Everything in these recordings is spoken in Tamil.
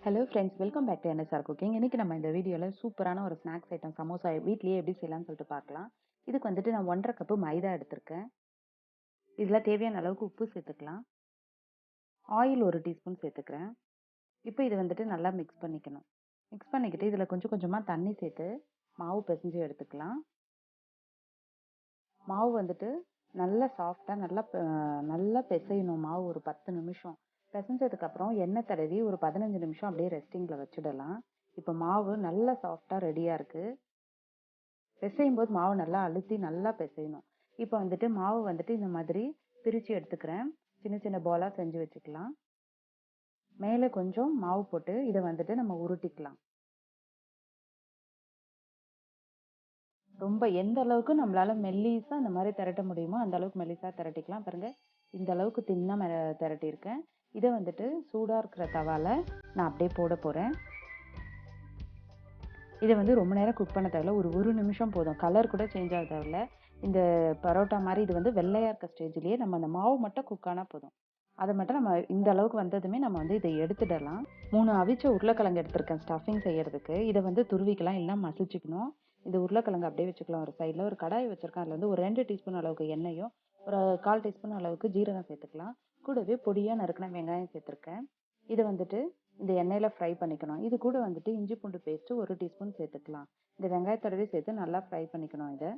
Hello friends, welcome back to NSR cooking. இன்றைக்கி நம்ம இந்த வீடியோவில் சூப்பரான ஒரு ஸ்நாக்ஸ் ஐட்டம் சமோசா வீட்லேயே எப்படி செய்யலாம்னு சொல்லிட்டு பார்க்கலாம். இதுக்கு வந்துட்டு நான் 1.5 கப்பு மைதா எடுத்திருக்கேன். இதில் தேவையான அளவுக்கு உப்பு சேர்த்துக்கலாம். ஆயில் 1 டீஸ்பூன் சேர்த்துக்கிறேன். இப்போ இது வந்துட்டு நல்லா மிக்ஸ் பண்ணிக்கணும். மிக்ஸ் பண்ணிக்கிட்டு இதில் கொஞ்சம் கொஞ்சமாக தண்ணி சேர்த்து மாவு பிசைஞ்சு எடுத்துக்கலாம். மாவு வந்துட்டு நல்லா சாஃப்டாக நல்லா பிசையணும். மாவு ஒரு 10 நிமிஷம் பிசைஞ்சதுக்கப்புறம் எண்ணெய் தடவி ஒரு 15 நிமிஷம் அப்படியே ரெஸ்டிங்கில் வச்சிடலாம். இப்போ மாவு நல்லா சாஃப்டாக ரெடியாக இருக்குது. பிசையும் போது மாவு நல்லா அழுத்தி நல்லா பிசையணும். இப்போ வந்துட்டு மாவு வந்துட்டு இந்த மாதிரி பிரித்து எடுத்துக்கிறேன். சின்ன சின்ன பாலாக செஞ்சு வச்சுக்கலாம். மேலே கொஞ்சம் மாவு போட்டு இதை வந்துட்டு நம்ம உருட்டிக்கலாம். ரொம்ப எந்த அளவுக்கு நம்மளால மெல்லிசா இந்த மாதிரி திரட்ட முடியுமோ அந்த அளவுக்கு மெல்லிசா திரட்டிக்கலாம். பாருங்க, இந்த அளவுக்கு தின்னா திரட்டியிருக்கேன். இதை வந்துட்டு சூடாக இருக்கிற தவால நான் அப்படியே போட போகிறேன். இதை வந்து ரொம்ப நேரம் குக் பண்ண தேவையில்ல. ஒரு நிமிஷம் போதும். கலர் கூட சேஞ்ச் ஆக தேவையில்ல. இந்த பரோட்டா மாதிரி இது வந்து வெள்ளையாக இருக்க ஸ்டேஜ்லேயே நம்ம அந்த மாவு மட்டும் குக் ஆனால் போதும். அதை மட்டும் நம்ம இந்த அளவுக்கு வந்ததுமே நம்ம வந்து இதை எடுத்துடலாம். 3 அவிச்ச உருளைக்கிழங்கு எடுத்திருக்கேன் ஸ்டஃபிங் செய்யறதுக்கு. இதை வந்து துருவிக்கலாம், இல்லை மசிச்சுக்கணும். இந்த உருளைக்கிழங்கு அப்படியே வச்சுக்கலாம். ஒரு சைடில் ஒரு கடாய் வச்சுருக்கேன். அதில் வந்து ஒரு 2 டீஸ்பூன் அளவுக்கு எண்ணெயும் ஒரு 1/4 டீஸ்பூன் அளவுக்கு ஜீரகம் சேர்த்துக்கலாம். கூடவே பொடியாக நறுக்கின வெங்காயம் சேர்த்துருக்கேன். இதை வந்துட்டு இந்த எண்ணெயில் ஃப்ரை பண்ணிக்கணும். இது கூட வந்துட்டு இஞ்சி பூண்டு பேஸ்ட்டு 1 டீஸ்பூன் சேர்த்துக்கலாம். இந்த வெங்காயத்தோடவே சேர்த்து நல்லா ஃப்ரை பண்ணிக்கணும். இதை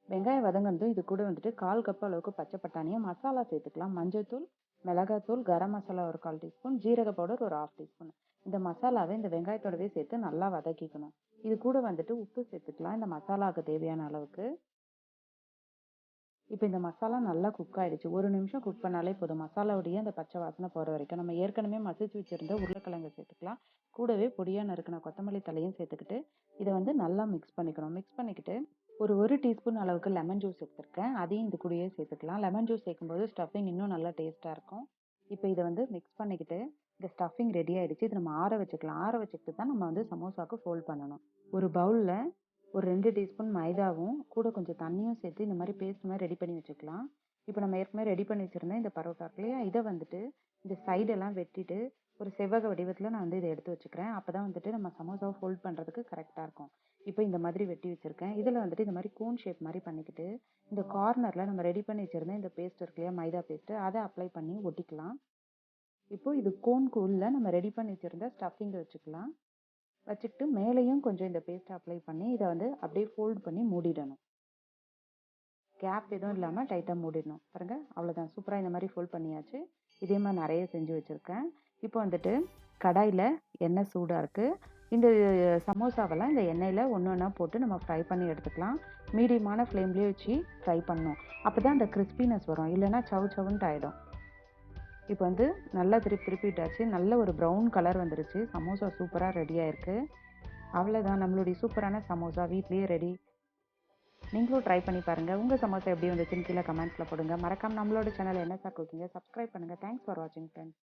வெங்காயம் வதங்கினதும் இது கூட வந்துட்டு 1/4 கப் அளவுக்கு பச்சை பட்டாணியை மசாலா சேர்த்துக்கலாம். மஞ்சள்தூள், மிளகாத்தூள், கரம் மசாலா ஒரு 1/4 டீஸ்பூன், ஜீரக பவுடர் ஒரு 1/2 டீஸ்பூன். இந்த மசாலாவை இந்த வெங்காயத்தோடவே சேர்த்து நல்லா வதக்கிக்கணும். இது கூட வந்துட்டு உப்பு சேர்த்துக்கலாம் இந்த மசாலாவுக்கு தேவையான அளவுக்கு. இப்போ இந்த மசாலா நல்லா குக் ஆகிடுச்சு. 1 நிமிஷம் குக் பண்ணாலே போதும். மசாலாவுடைய அந்த பச்சை வாசனை போகிற வரைக்கும். நம்ம ஏற்கனவே மசிச்சு வச்சுருந்த உருளைக்கிழங்கு சேர்த்துக்கலாம். கூடவே பொடியாக நறுக்கின கொத்தமல்லி தலையும் சேர்த்துக்கிட்டு இதை வந்து நல்லா மிக்ஸ் பண்ணிக்கணும். மிக்ஸ் பண்ணிக்கிட்டு ஒரு டீஸ்பூன் அளவுக்கு லெமன் ஜூஸ் எடுத்துருக்கேன். அதையும் இது கூடயே சேர்த்துக்கலாம். லெமன் ஜூஸ் சேர்க்கும்போது ஸ்டஃபிங் இன்னும் நல்லா டேஸ்ட்டாக இருக்கும். இப்போ இதை வந்து மிக்ஸ் பண்ணிக்கிட்டு இந்த ஸ்டஃபிங் ரெடி ஆகிடுச்சு. இது நம்ம ஆற வச்சுக்கலாம். ஆற வச்சுக்கிட்டு தான் நம்ம வந்து சமோசாவுக்கு ஃபோல்ட் பண்ணணும். ஒரு பவுலில் ஒரு 2 டீஸ்பூன் மைதாவும் கூட கொஞ்சம் தண்ணியும் சேர்த்து இந்த மாதிரி பேஸ்ட் மாதிரி ரெடி பண்ணி வச்சுக்கலாம். இப்போ நம்ம ஏற்கனவே ரெடி பண்ணி வச்சுருந்தேன் இந்த பரோட்டாக்கு இல்லையா, இதை வந்துட்டு இந்த சைடெல்லாம் வெட்டிட்டு ஒரு செவ்வக வடிவத்தில் நான் வந்து இதை எடுத்து வச்சுக்கிறேன். அப்போ தான் வந்துட்டு நம்ம சமோசாவை ஃபோல்ட் பண்ணுறதுக்கு கரெக்டாக இருக்கும். இப்போ இந்த மாதிரி வெட்டி வச்சுருக்கேன். இதில் வந்துட்டு இந்த மாதிரி கோன் ஷேப் மாதிரி பண்ணிக்கிட்டு இந்த கார்னரில் நம்ம ரெடி பண்ணி வச்சுருந்தேன் இந்த பேஸ்ட் இருக்கு இல்லையா, மைதா பேஸ்ட்டு, அதை அப்ளை பண்ணி ஒட்டிக்கலாம். இப்போது இது கோனுக்கு உள்ள நம்ம ரெடி பண்ணி வச்சுருந்த ஸ்டஃபிங்கை வச்சுக்கலாம். வச்சுக்கிட்டு மேலேயும் கொஞ்சம் இந்த பேஸ்ட்டை அப்ளை பண்ணி இதை வந்து அப்படியே ஃபோல்ட் பண்ணி மூடிடணும். கேப் எதுவும் இல்லாமல் டைட்டாக மூடிடணும். பாருங்கள், அவ்வளோதான். சூப்பராக இந்த மாதிரி ஃபோல்ட் பண்ணியாச்சு. இதே மாதிரி நிறைய செஞ்சு வச்சுருக்கேன். இப்போ வந்துட்டு கடாயில் எண்ணெய் சூடாக இருக்குது. இந்த சமோசாவெல்லாம் இந்த எண்ணெயில் ஒன்று ஒன்றா போட்டு நம்ம ஃப்ரை பண்ணி எடுத்துக்கலாம். மீடியமான ஃப்ளேம்லேயே வச்சு ஃப்ரை பண்ணணும். அப்போ தான் அந்த கிறிஸ்பினஸ் வரும். இல்லைன்னா சவுன்ட்டு ஆகிடும். இப்போ வந்து நல்லா திருப்பிட்டாச்சு. நல்ல ஒரு ப்ரௌன் கலர் வந்துருச்சு. சமோசா சூப்பராக ரெடி ஆயிருக்கு. அவ்வளோதான், நம்மளுடைய சூப்பரான சமோசா வீட்லேயே ரெடி. நீங்களும் ட்ரை பண்ணி பாருங்கள். உங்கள் சமோசா எப்படி வந்துச்சுன்னு கீழே கமெண்ட்ஸில் போடுங்க. மறக்காமல் நம்மளோட சேனல் என்எஸ்ஆர் குக்கிங்கை சப்ஸ்கிரைப் பண்ணுங்கள். தேங்க்ஸ் ஃபார் வாட்சிங் ஃப்ரெண்ட்ஸ்.